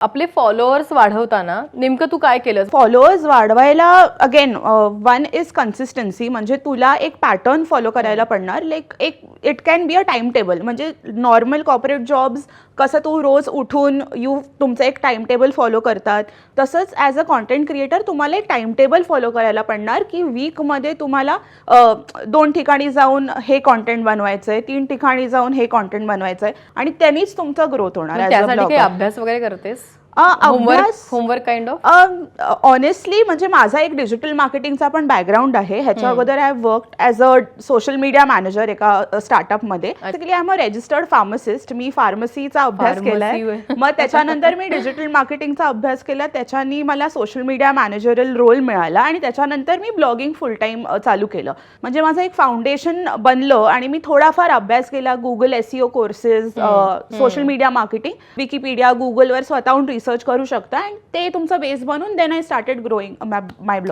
आपले फॉलोअर्स वाढवताना नेमकं तू काय केलं? फॉलोअर्स वाढवायला अगेन वन इज कन्सिस्टन्सी. म्हणजे तुला एक पॅटर्न फॉलो करायला पडणार. Like it can be a time table. म्हणजे नॉर्मल कॉर्पोरेट जॉब्स कसं तू रोज उठून तुमचं एक टाइम टेबल फॉलो करतात, तसंच ॲज अ कॉन्टेंट क्रिएटर तुम्हाला एक टाइम टेबल फॉलो करायला पडणार की वीकमध्ये तुम्हाला 2 ठिकाणी जाऊन हे कॉन्टेंट बनवायचं आहे, 3 ठिकाणी जाऊन हे कॉन्टेंट बनवायचं आहे, आणि त्यांनीच तुमचा ग्रोथ होणार. त्यासाठी काही अभ्यास वगैरे करतेस? Homework kind of? ऑनेस्टली म्हणजे माझा एक डिजिटल मार्केटिंगचा पण बॅकग्राऊंड आहे. ह्याच्या अगोदर I have worked as a social media manager एका स्टार्टअपमध्ये. Basically I am a registered pharmacist. मी फार्मसीचा अभ्यास केलाय. मग त्याच्यानंतर मी डिजिटल मार्केटिंगचा अभ्यास केला. त्याच्यानी मला सोशल मीडिया मॅनेजरल रोल मिळाला आणि त्याच्यानंतर मी ब्लॉगिंग फुल टाइम चालू केलं. म्हणजे माझं एक फाउंडेशन बनलं आणि मी थोडाफार अभ्यास केला. Google SEO courses, social media marketing, Wikipedia, गुगलवर स्वतःहून रिसर्च करू शकता आणि ते तुमचा बेस बनून then I started growing my blog.